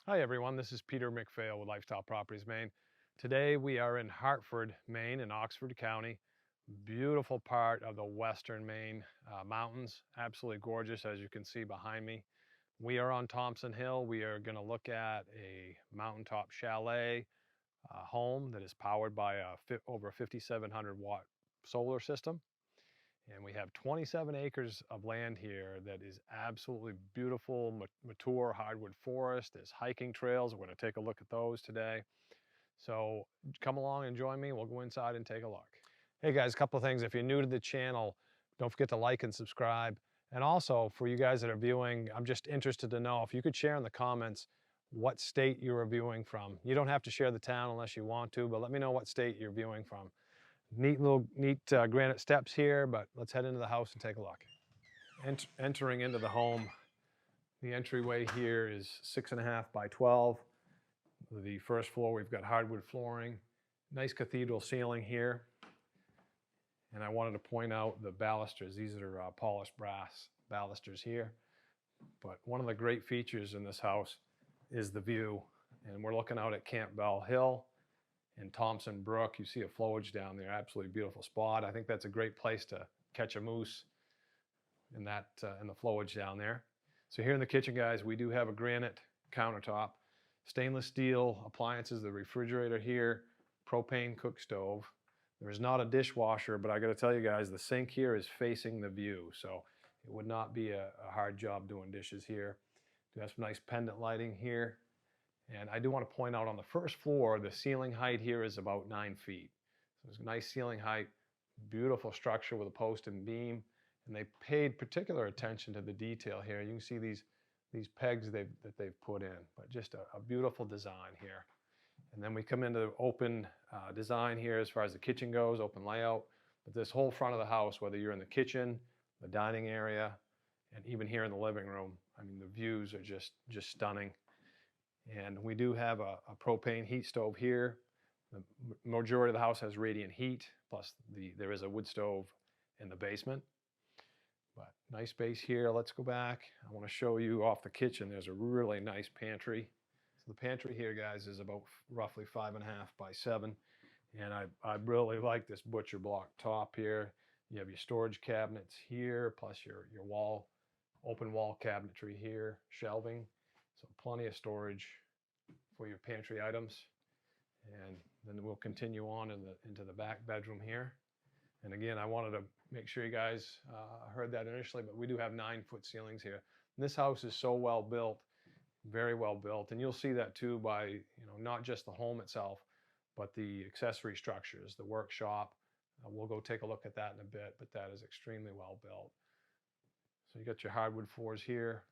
Hi everyone, this is Peter McPhail with Lifestyle Properties Maine. Today we are in Hartford, Maine in Oxford County. Beautiful part of the Western Maine mountains. Absolutely gorgeous, as you can see behind me. We are on Thompson Hill. We are going to look at a mountaintop chalet home that is powered by a over 5,700 watt solar system. And we have 27 acres of land here that is absolutely beautiful, mature hardwood forest. There's hiking trails. We're going to take a look at those today. So come along and join me. We'll go inside and take a look. Hey guys, a couple of things. If you're new to the channel, don't forget to like and subscribe. And also for you guys that are viewing, I'm just interested to know if you could share in the comments what state you're viewing from. You don't have to share the town unless you want to, but let me know what state you're viewing from. Neat granite steps here, but let's head into the house and take a look. Entering into the home, the entryway here is 6.5 by 12. The first floor, we've got hardwood flooring, nice cathedral ceiling here. And I wanted to point out the balusters. These are polished brass balusters here. But one of the great features in this house is the view. And we're looking out at Campbell Hill in Thompson Brook. You see a flowage down there, absolutely beautiful spot. I think that's a great place to catch a moose in the flowage down there. So here in the kitchen, guys, we do have a granite countertop, stainless steel appliances, the refrigerator here, propane cook stove. There's not a dishwasher, but I got to tell you guys, the sink here is facing the view, so it would not be a hard job doing dishes here. Do have some nice pendant lighting here. And I do want to point out on the first floor, the ceiling height here is about 9 feet. So it's a nice ceiling height, beautiful structure with a post and beam. And they paid particular attention to the detail here. You can see these pegs that they've put in, but just a beautiful design here. And then we come into open design here as far as the kitchen goes, open layout. But this whole front of the house, whether you're in the kitchen, the dining area, and even here in the living room, I mean, the views are just stunning. And we do have a propane heat stove here. The majority of the house has radiant heat, plus there is a wood stove in the basement. But nice space here. Let's go back. I want to show you off the kitchen. There's a really nice pantry. So the pantry here, guys, is about roughly 5.5 by 7. And I really like this butcher block top here. You have your storage cabinets here, plus your open wall cabinetry here, shelving. So plenty of storage for your pantry items. And then we'll continue on into the back bedroom here. And again, I wanted to make sure you guys heard that initially, but we do have 9-foot ceilings here. And this house is so well built, very well built. And you'll see that too by, not just the home itself, but the accessory structures, the workshop. We'll go take a look at that in a bit, but that is extremely well built. So you got your hardwood floors here.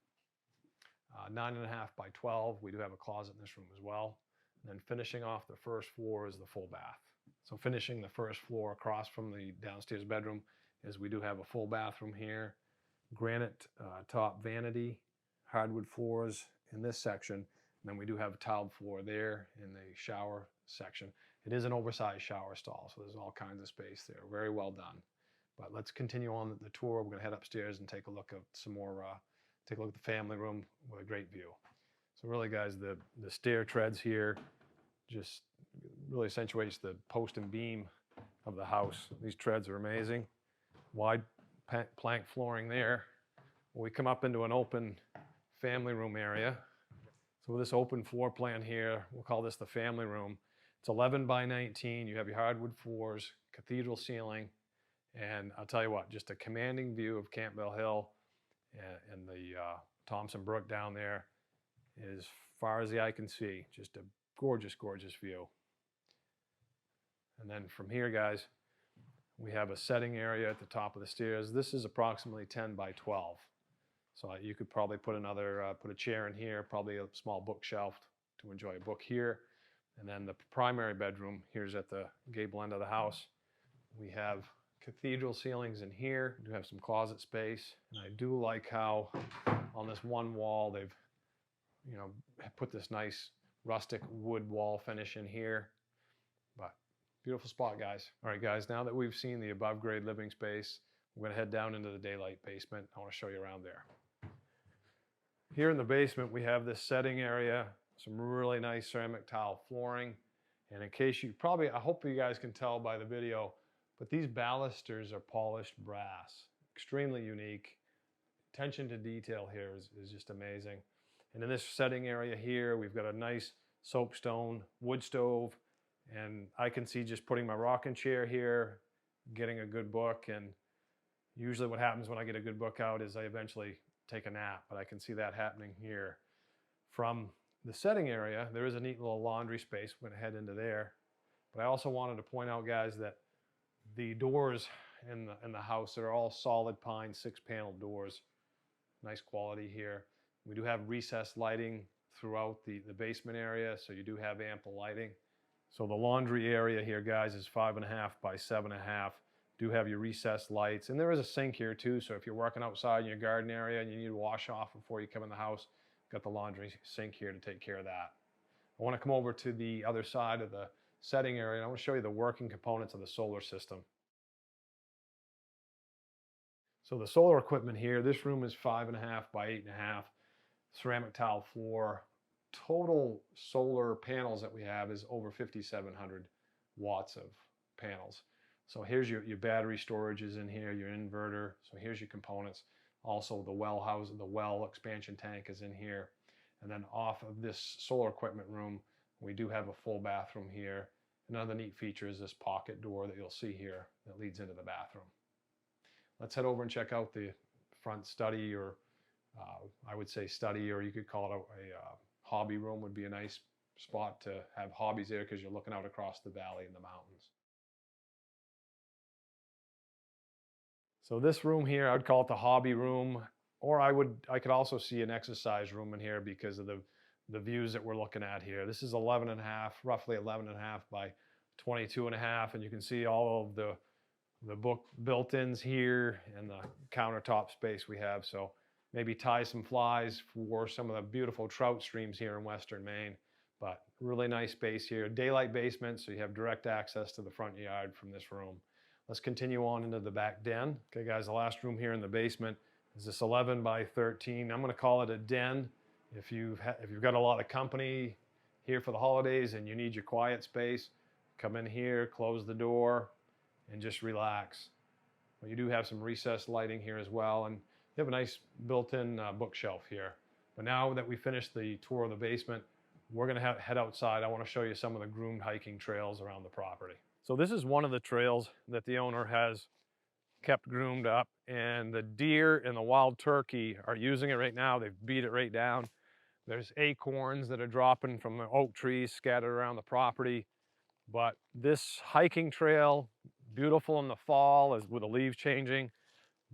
9.5 by 12. We do have a closet in this room as well. And then finishing off the first floor is the full bath. So finishing the first floor across from the downstairs bedroom is we do have a full bathroom here. Granite top vanity, hardwood floors in this section. And then we do have a tiled floor there in the shower section. It is an oversized shower stall, so there's all kinds of space there. Very well done. But let's continue on the tour. We're going to head upstairs and take a look at some more take a look at the family room with a great view. So really, guys, the stair treads here just really accentuates the post and beam of the house. These treads are amazing. Wide plank flooring there. We come up into an open family room area. So with this open floor plan here, we'll call this the family room. It's 11 by 19. You have your hardwood floors, cathedral ceiling, and I'll tell you what, just a commanding view of Campbell Hill and the Thompson Brook down there as far as the eye can see. Just a gorgeous, gorgeous view. And then from here, guys, we have a setting area at the top of the stairs. This is approximately 10 by 12. So you could probably put a chair in here, probably a small bookshelf to enjoy a book here. And then the primary bedroom, here's at the gable end of the house. We have cathedral ceilings in here. We do have some closet space. And I do like how on this one wall they've put this nice rustic wood wall finish in here. But beautiful spot, guys. All right, guys, now that we've seen the above grade living space, we're gonna head down into the daylight basement. I wanna show you around there. Here in the basement, we have this setting area some really nice ceramic tile flooring. And in case I hope you guys can tell by the video, but these balusters are polished brass, extremely unique. Attention to detail here is just amazing. And in this setting area here, we've got a nice soapstone wood stove, and I can see just putting my rocking chair here, getting a good book. And usually what happens when I get a good book out is I eventually take a nap, but I can see that happening here. From the setting area, there is a neat little laundry space. We're going to head into there. But I also wanted to point out, guys, that the doors in the house are all solid pine 6-panel doors. Nice quality here. We do have recessed lighting throughout the basement area, so you do have ample lighting. So the laundry area here, guys, is 5.5 by 7.5. Do have your recessed lights, and there is a sink here too, so if you're working outside in your garden area and you need to wash off before you come in the house, got the laundry sink here to take care of that. I want to come over to the other side of the setting area, and I want to show you the working components of the solar system. So the solar equipment here, this room is 5.5 by 8.5, ceramic tile floor. Total solar panels that we have is over 5,700 watts of panels. So here's your battery storage is in here, your inverter. So here's your components. Also the well expansion tank is in here. And then off of this solar equipment room, we do have a full bathroom here. Another neat feature is this pocket door that you'll see here that leads into the bathroom. Let's head over and check out the front study, or I would say study, or you could call it a hobby room. Would be a nice spot to have hobbies there because you're looking out across the valley and the mountains. So this room here, I would call it the hobby room, or I could also see an exercise room in here because of the views that we're looking at here. This is 11.5, roughly 11.5 by 22.5, and you can see all of the book built-ins here and the countertop space we have. So maybe tie some flies for some of the beautiful trout streams here in Western Maine. But really nice space here. Daylight basement, so you have direct access to the front yard from this room. Let's continue on into the back den. Okay, guys, the last room here in the basement is this 11 by 13. I'm going to call it a den. If you've got a lot of company here for the holidays and you need your quiet space, come in here, close the door, and just relax. But you do have some recessed lighting here as well, and you have a nice built-in bookshelf here. But now that we finished the tour of the basement, we're going to head outside. I want to show you some of the groomed hiking trails around the property. So this is one of the trails that the owner has kept groomed up, and the deer and the wild turkey are using it right now. They've beat it right down. There's acorns that are dropping from the oak trees scattered around the property. But this hiking trail, beautiful in the fall as with the leaves changing,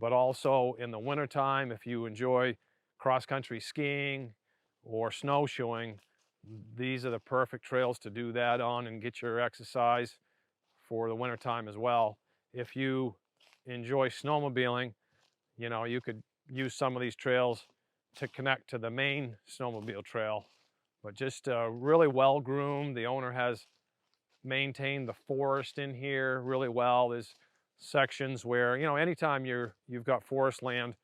but also in the wintertime if you enjoy cross-country skiing or snowshoeing, these are the perfect trails to do that on and get your exercise for the wintertime as well. If you enjoy snowmobiling, you know, you could use some of these trails to connect to the main snowmobile trail. But just really well groomed. The owner has maintained the forest in here really well. There's sections where, you know, anytime you've got forest land,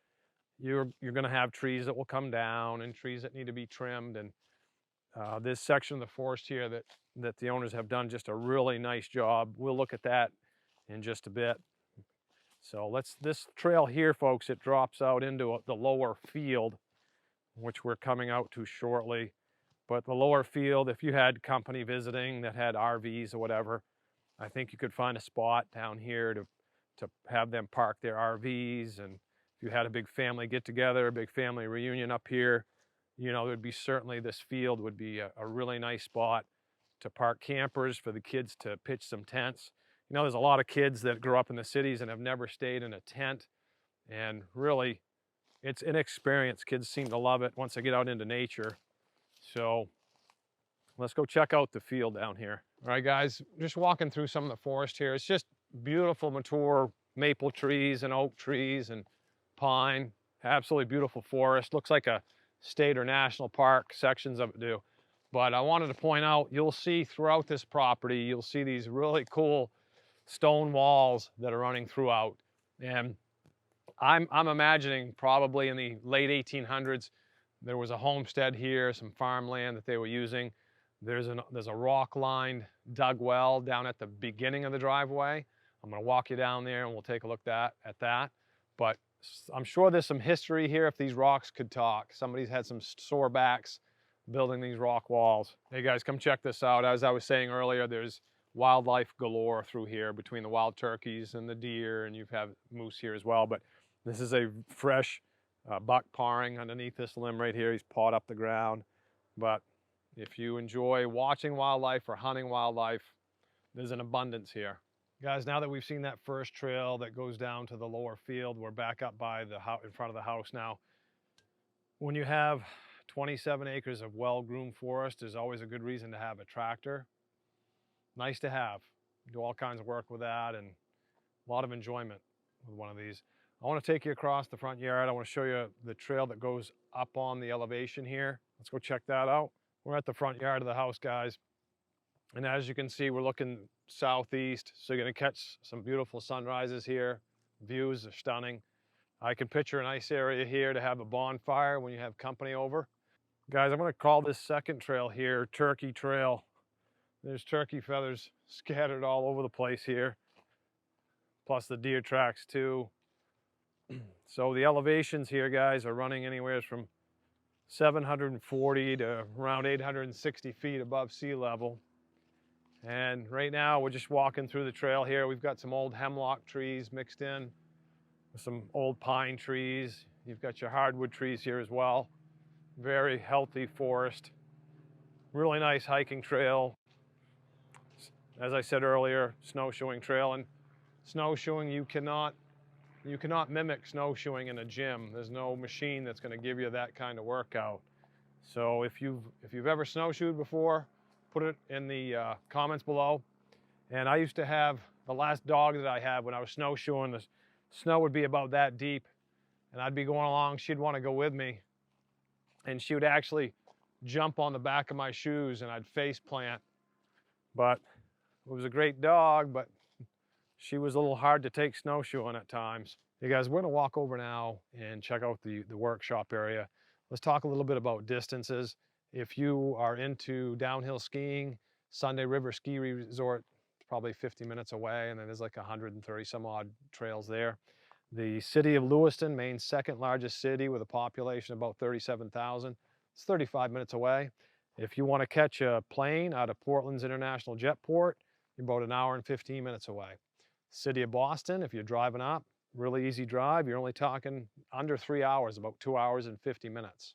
you're going to have trees that will come down and trees that need to be trimmed. And this section of the forest here that the owners have done just a really nice job. We'll look at that in just a bit. So this trail here, folks, it drops out into the lower field, which we're coming out to shortly. But the lower field, if you had company visiting that had RVs or whatever, I think you could find a spot down here to have them park their RVs. And if you had a big family get together, a big family reunion up here, you know, there'd be certainly, this field would be a really nice spot to park campers, for the kids to pitch some tents. You know, there's a lot of kids that grow up in the cities and have never stayed in a tent. And really, it's an experience. Kids seem to love it once they get out into nature. So let's go check out the field down here. All right, guys, just walking through some of the forest here. It's just beautiful, mature maple trees and oak trees and pine. Absolutely beautiful forest. Looks like a state or national park, sections of it do. But I wanted to point out, you'll see throughout this property, you'll see these really cool stone walls that are running throughout. And I'm imagining probably in the late 1800s, There was a homestead here, some farmland that they were using. There's a rock-lined dug well down at the beginning of the driveway. I'm going to walk you down there and we'll take a look at that. But I'm sure there's some history here if these rocks could talk. Somebody's had some sore backs building these rock walls. Hey guys, come check this out. As I was saying earlier, there's wildlife galore through here between the wild turkeys and the deer, and you've had moose here as well. But this is a fresh buck pawing underneath this limb right here. He's pawed up the ground. But if you enjoy watching wildlife or hunting wildlife, there's an abundance here. Guys, now that we've seen that first trail that goes down to the lower field, we're back up by the house, in front of the house now. When you have 27 acres of well-groomed forest, there's always a good reason to have a tractor. Nice to have. Do all kinds of work with that and a lot of enjoyment with one of these. I want to take you across the front yard. I want to show you the trail that goes up on the elevation here. Let's go check that out. We're at the front yard of the house, guys. And as you can see, we're looking southeast. So you're going to catch some beautiful sunrises here. Views are stunning. I can picture a nice area here to have a bonfire when you have company over. Guys, I'm going to call this second trail here Turkey Trail. There's turkey feathers scattered all over the place here, plus the deer tracks too. So the elevations here, guys, are running anywhere from 740 to around 860 feet above sea level. And right now we're just walking through the trail here. We've got some old hemlock trees mixed in with some old pine trees. You've got your hardwood trees here as well. Very healthy forest. Really nice hiking trail. As I said earlier, snowshoeing trail. And snowshoeing, you cannot mimic snowshoeing in a gym. There's no machine that's going to give you that kind of workout. So if you've ever snowshoed before, put it in the comments below. And I used to have the last dog that I had when I was snowshoeing. The snow would be about that deep, and I'd be going along. She'd want to go with me, and she would actually jump on the back of my shoes, and I'd face plant. But it was a great dog, but she was a little hard to take snowshoeing at times. Hey guys, we're gonna walk over now and check out the workshop area. Let's talk a little bit about distances. If you are into downhill skiing, Sunday River Ski Resort is probably 50 minutes away, and then there's like 130 some odd trails there. The city of Lewiston, Maine's second largest city with a population of about 37,000. It's 35 minutes away. If you want to catch a plane out of Portland's International Jetport, you're about an hour and 15 minutes away. City of Boston, if you're driving up, really easy drive. You're only talking under 3 hours, about 2 hours and 50 minutes.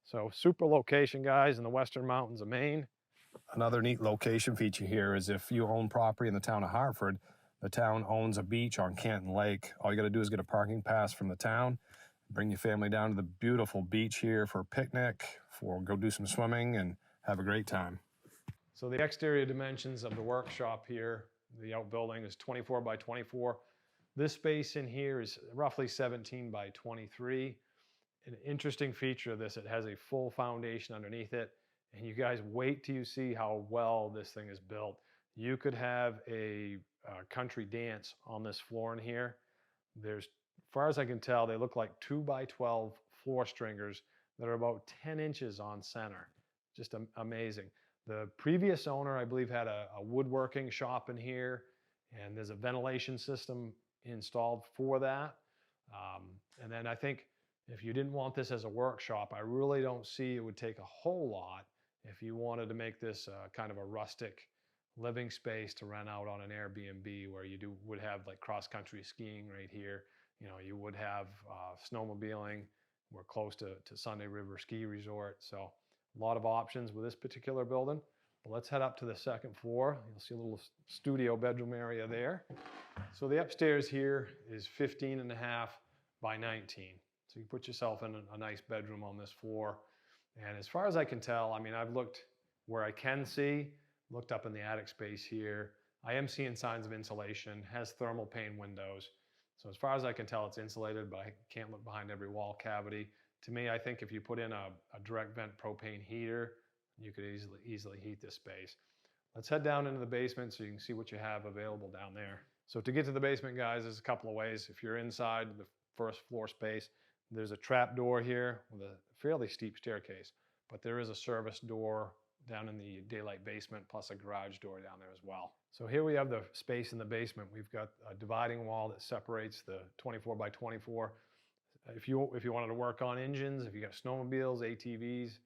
So super location, guys, in the Western Mountains of Maine. Another neat location feature here is if you own property in the town of Hartford, the town owns a beach on Canton Lake. All you got to do is get a parking pass from the town, bring your family down to the beautiful beach here for a picnic, for go do some swimming and have a great time. So the exterior dimensions of the workshop here, the outbuilding, is 24 by 24. This space in here is roughly 17 by 23. An interesting feature of this, it has a full foundation underneath it. And you guys wait till you see how well this thing is built. You could have a country dance on this floor in here. There's, as far as I can tell, they look like 2 by 12 floor stringers that are about 10 inches on center. Just amazing. The previous owner, I believe, had a woodworking shop in here, and there's a ventilation system installed for that. And then I think if you didn't want this as a workshop, I really don't see it would take a whole lot if you wanted to make this kind of a rustic living space to rent out on an Airbnb, where you would have like cross-country skiing right here. You know, you would have snowmobiling. We're close to Sunday River Ski Resort, so a lot of options with this particular building. But let's head up to the second floor. You'll see a little studio bedroom area there. So the upstairs here is 15.5 by 19. So you put yourself in a nice bedroom on this floor. And as far as I can tell, I mean, I've looked where I can see, looked up in the attic space here. I am seeing signs of insulation, has thermal pane windows. So as far as I can tell, it's insulated, but I can't look behind every wall cavity. To me, I think if you put in a direct vent propane heater, you could easily heat this space. Let's head down into the basement so you can see what you have available down there. So to get to the basement, guys, there's a couple of ways. If you're inside the first floor space, There's a trap door here with a fairly steep staircase, but there is a service door down in the daylight basement, plus a garage door down there as well. So here we have the space in the basement. We've got a dividing wall that separates the 24 by 24. If you wanted to work on engines, if you got snowmobiles, ATVs,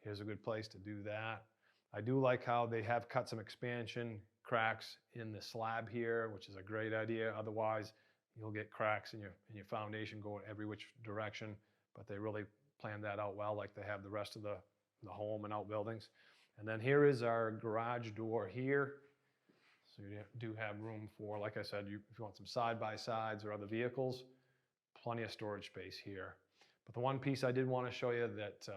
here's a good place to do that. I do like how they have cut some expansion cracks in the slab here, which is a great idea. Otherwise, you'll get cracks in your foundation going every which direction, but they really planned that out well, like they have the rest of the home and outbuildings. And then here is our garage door here. So you do have room for, like I said, if you want some side-by-sides or other vehicles, plenty of storage space here. But the one piece I did want to show you that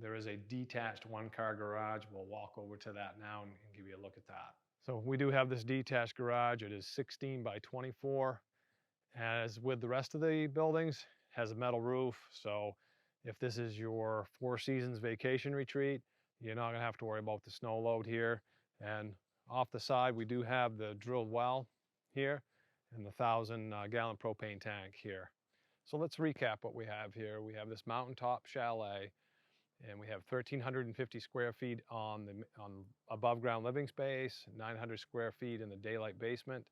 there is a detached one-car garage. We'll walk over to that now and give you a look at that. So we do have this detached garage. It is 16 by 24. As with the rest of the buildings, has a metal roof. So if this is your Four Seasons vacation retreat, you're not going to have to worry about the snow load here. And off the side, we do have the drilled well here and the 1,000-gallon propane tank here. So let's recap what we have here. We have this mountaintop chalet, and we have 1,350 square feet on above ground living space, 900 square feet in the daylight basement.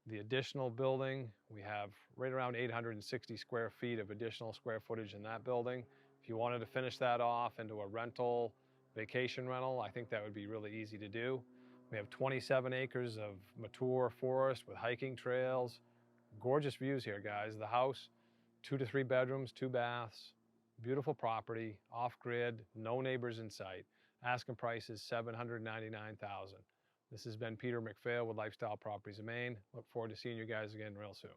The additional building, we have right around 860 square feet of additional square footage in that building. If you wanted to finish that off into a rental, vacation rental, I think that would be really easy to do. We have 27 acres of mature forest with hiking trails. Gorgeous views here, guys. The house, 2 to 3 bedrooms, 2 baths, beautiful property, off-grid, no neighbors in sight. Asking price is $799,000. This has been Peter McPhail with Lifestyle Properties of Maine. Look forward to seeing you guys again real soon.